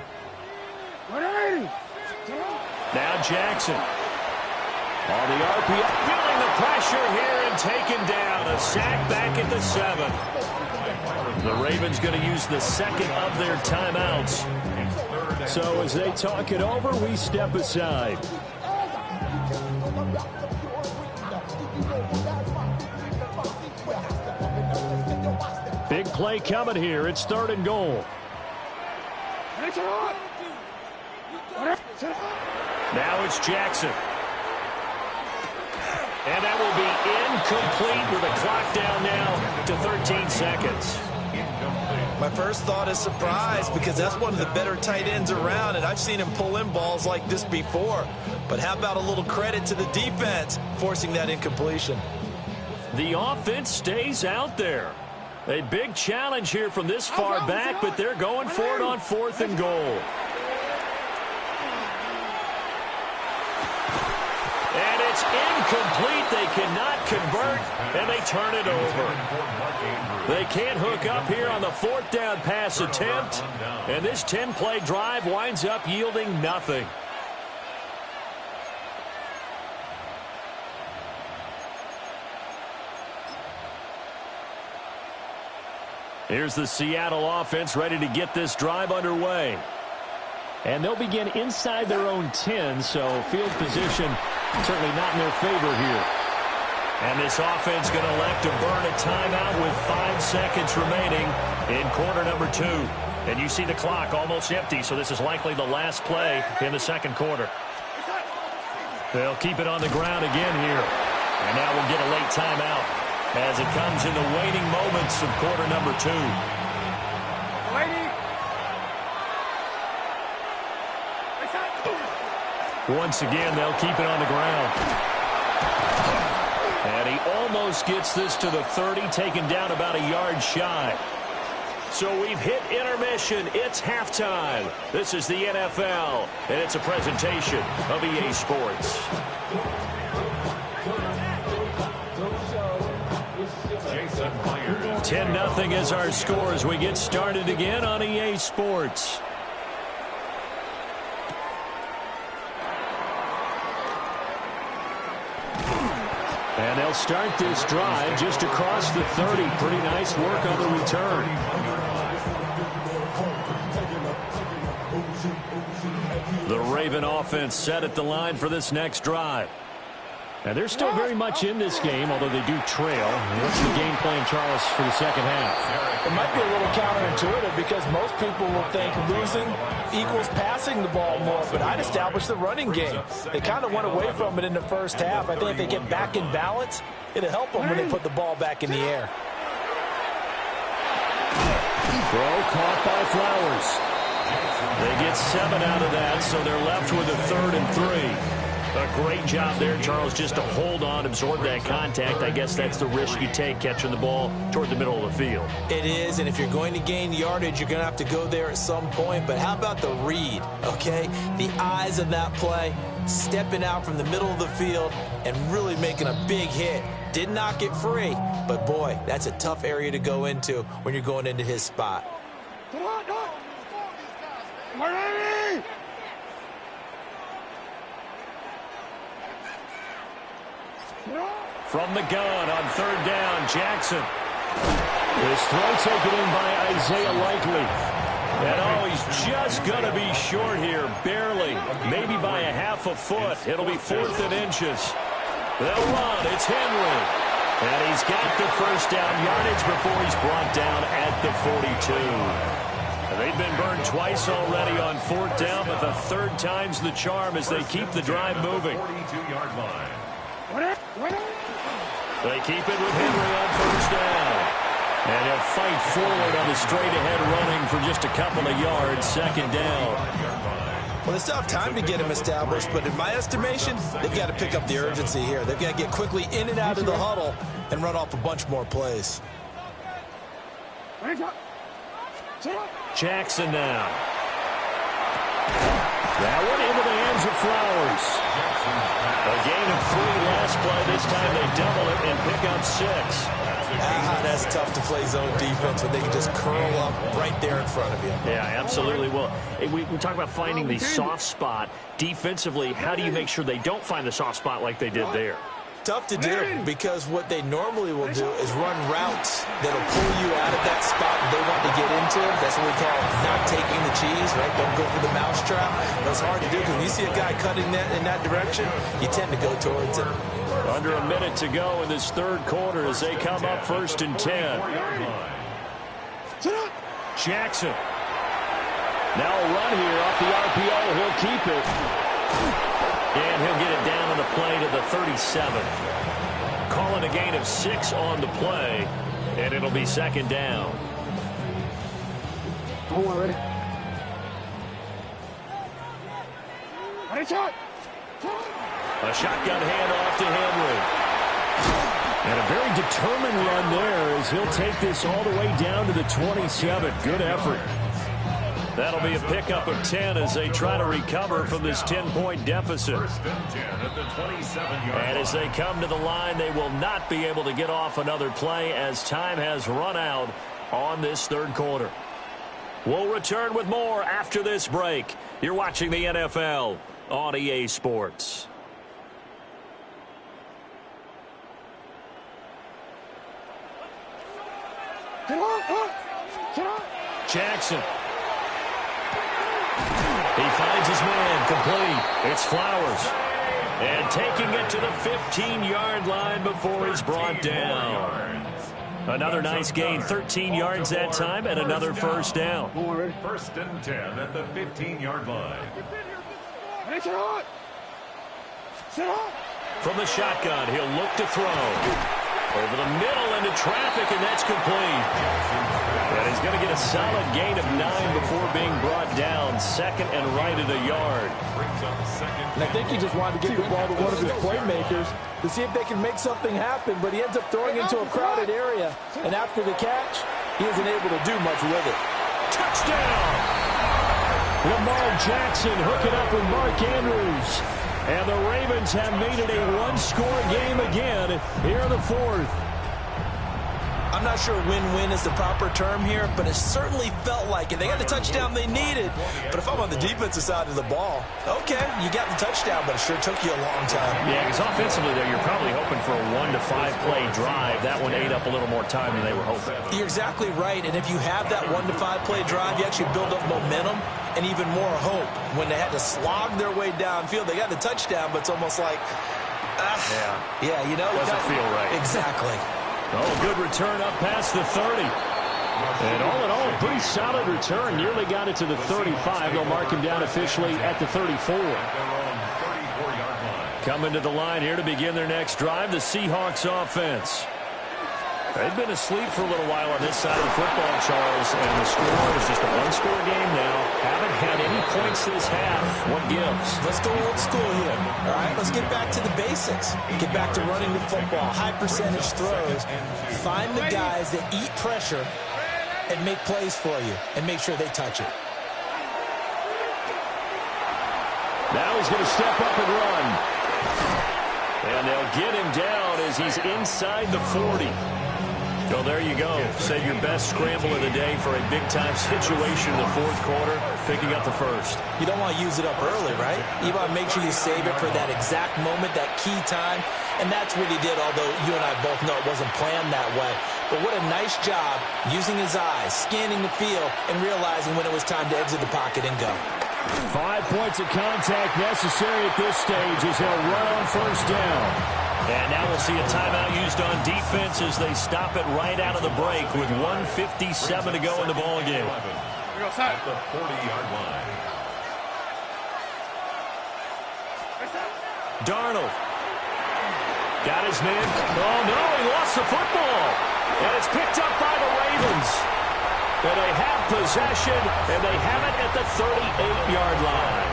Now Jackson on the RPO, feeling the pressure here and taken down. A sack back at the 7. The Ravens going to use the second of their timeouts. So as they talk it over, we step aside. Big play coming here. It's third and goal. Now it's Jackson. And that will be incomplete with a clock down now to 13 seconds. My first thought is surprise, because that's one of the better tight ends around, and I've seen him pull in balls like this before. But how about a little credit to the defense forcing that incompletion? The offense stays out there. A big challenge here from this far back, but they're going for it on 4th and goal. And it's incomplete. They cannot convert, and they turn it over. They can't hook up here on the 4th down pass attempt, and this 10-play drive winds up yielding nothing. Here's the Seattle offense ready to get this drive underway. And they'll begin inside their own 10, so field position certainly not in their favor here. And this offense going to elect to burn a timeout with 5 seconds remaining in quarter number 2. And you see the clock almost empty, so this is likely the last play in the second quarter. They'll keep it on the ground again here. And now we'll get a late timeout as it comes in the waiting moments of quarter number 2. Once again, they'll keep it on the ground. And he almost gets this to the 30, taken down about a yard shy. So we've hit intermission. It's halftime. This is the NFL, and it's a presentation of EA Sports. 10-0 is our score as we get started again on EA Sports. And they'll start this drive just across the 30. Pretty nice work on the return. The Raven offense set at the line for this next drive. And they're still very much in this game, although they do trail. What's the game plan, Charles, for the second half? It might be a little counterintuitive because most people will think losing equals passing the ball more, but I'd establish the running game. They kind of went away from it in the first half. I think if they get back in balance, it'll help them when they put the ball back in the air. Throw caught by Flowers. They get 7 out of that, so they're left with a 3rd and 3. A great job there, Charles, just to hold on, absorb that contact. I guess that's the risk you take catching the ball toward the middle of the field. It is, and if you're going to gain yardage, you're going to have to go there at some point. But how about the read, okay? The eyes of that play, stepping out from the middle of the field and really making a big hit. Did not get free, but boy, that's a tough area to go into when you're going into his spot. From the gun on 3rd down, Jackson. This throw taken in by Isaiah Likely. And he's just going to be short here, barely, maybe by a half a foot. It'll be 4th and inches. They'll run. It's Henry. And he's got the first down yardage before he's brought down at the 42. They've been burned twice already on 4th down, but the 3rd time's the charm as they keep the drive moving. 42-yard line. They keep it with Henry on 1st down. And he'll fight forward on the straight-ahead running for just a couple of yards, 2nd down. Well, they still have time to get him established, but in my estimation, they've got to pick up the urgency here. They've got to get quickly in and out of the huddle and run off a bunch more plays. Jackson now. That one into the hands of Flowers. A gain of 3 last play. This time they double it and pick up 6. That's tough to play zone defense when they can just curl up right there in front of you. Yeah, absolutely. Well, we talk about finding the soft spot. Defensively, how do you make sure they don't find the soft spot like they did there? Tough to do, because what they normally will do is run routes that'll pull you out of that spot they want to get into. That's what we call not taking the cheese, right? Don't go for the mousetrap. But it's hard to do because when you see a guy cutting that in that direction, you tend to go towards it. Under a minute to go in this third quarter as they come up 1st and 10. Jackson. Now a run here off the RPO. He'll keep it. And he'll get it down on the play to the 37. Calling a gain of 6 on the play, and it'll be 2nd down. Ready? Ready, shot! A shotgun handoff to Henry. And a very determined run there as he'll take this all the way down to the 27. Good effort. That'll be a pickup of 10 as they try to recover from this 10-point deficit. And as they come to the line, they will not be able to get off another play as time has run out on this third quarter. We'll return with more after this break. You're watching the NFL on EA Sports. Jackson. He finds his man, complete. It's Flowers. And taking it to the 15-yard line before he's brought down. Another nice gain, 13 yards that time, and another first down. 1st and 10 at the 15-yard line. From the shotgun, he'll look to throw. Over the middle into traffic, and that's complete. And he's going to get a solid gain of 9 before being brought down. 2nd and right at a yard. And I think he just wanted to get the ball to one of his playmakers to see if they can make something happen, but he ends up throwing into a crowded area. And after the catch, he isn't able to do much with it. Touchdown! Lamar Jackson hooking up with Mark Andrews. And the Ravens have made it a one-score game again here in the 4th. I'm not sure win-win is the proper term here, but it certainly felt like it. They got the touchdown they needed. But if I'm on the defensive side of the ball, okay, you got the touchdown, but it sure took you a long time. Yeah, because offensively, though, you're probably hoping for a 1 to 5 play drive. That one ate up a little more time than they were hoping. You're exactly right, and if you have that 1 to 5 play drive, you actually build up momentum and even more hope. When they had to slog their way downfield, they got the touchdown, but it's almost like, yeah, you know, doesn't feel right. Exactly. Oh, good return up past the 30. And all in all, a pretty solid return. Nearly got it to the 35. They'll mark him down officially at the 34. Coming to the line here to begin their next drive, the Seahawks offense. They've been asleep for a little while on this side of the football, Charles, and the score is just a one-score game now. Haven't had any points this half. What gives? Let's go old school here. All right, let's get back to the basics. Get back to running the football, high percentage throws. Find the guys that eat pressure and make plays for you, and make sure they touch it. Now he's going to step up and run. And they'll get him down as he's inside the 40. So there you go. Save your best scramble of the day for a big-time situation in the 4th quarter, picking up the first. You don't want to use it up early, right? You want to make sure you save it for that exact moment, that key time. And that's what he did, although you and I both know it wasn't planned that way. But what a nice job using his eyes, scanning the field, and realizing when it was time to exit the pocket and go. 5 points of contact necessary at this stage as they'll run on first down. And now we'll see a timeout used on defense as they stop it right out of the break with 1:57 to go in the ballgame. At the 40-yard line. Darnold. Got his man. Oh, no, he lost the football. And it's picked up by the Ravens. And they have possession, and they have it at the 38-yard line.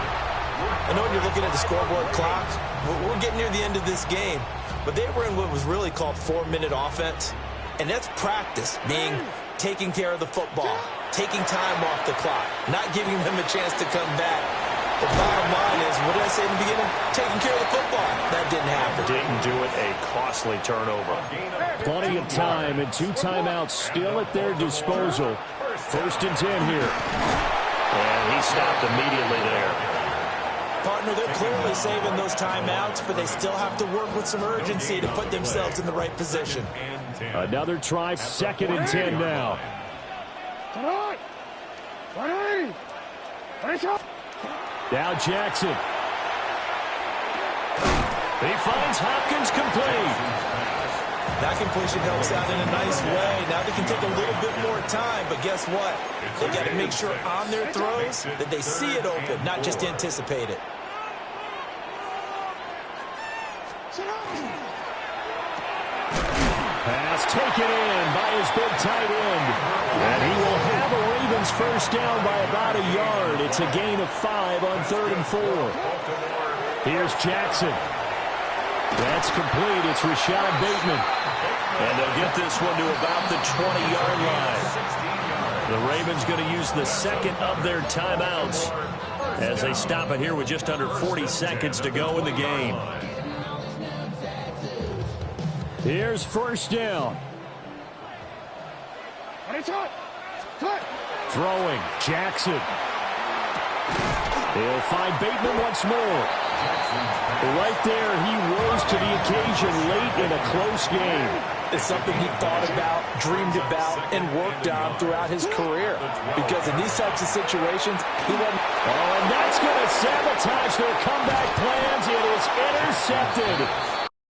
I know when you're looking at the scoreboard clock, we're getting near the end of this game, but they were in what was really called 4-minute offense, and that's practice, being taking care of the football, taking time off the clock, not giving them a chance to come back. The bottom line is, what did I say in the beginning? Taking care of the football. That didn't happen. Didn't do it. A costly turnover. Plenty of time and 2 timeouts still at their disposal. 1st and 10 here. And he stopped immediately there. Partner, they're clearly saving those timeouts, but they still have to work with some urgency to put themselves in the right position. Another try, 2nd and 10 now. Now Jackson. He finds Hopkins complete. That completion helps out in a nice way. Now they can take a little bit more time, but guess what? They got to make sure on their throws that they see it open, not just anticipate it. Pass taken in by his big tight end. And he will have a Ravens first down by about a yard. It's a gain of 5 on 3rd and 4. Here's Jackson. That's complete. It's Rashad Bateman. And they'll get this one to about the 20-yard line. The Ravens going to use the 2nd of their timeouts as they stop it here with just under 40 seconds to go in the game. Here's 1st down. Throwing, Jackson. He'll find Bateman once more. Right there, he rose to the occasion late in a close game. It's something he thought about, dreamed about, and worked on throughout his career. Because in these types of situations, he wasn't... Oh, and that's going to sabotage their comeback plans. It is intercepted.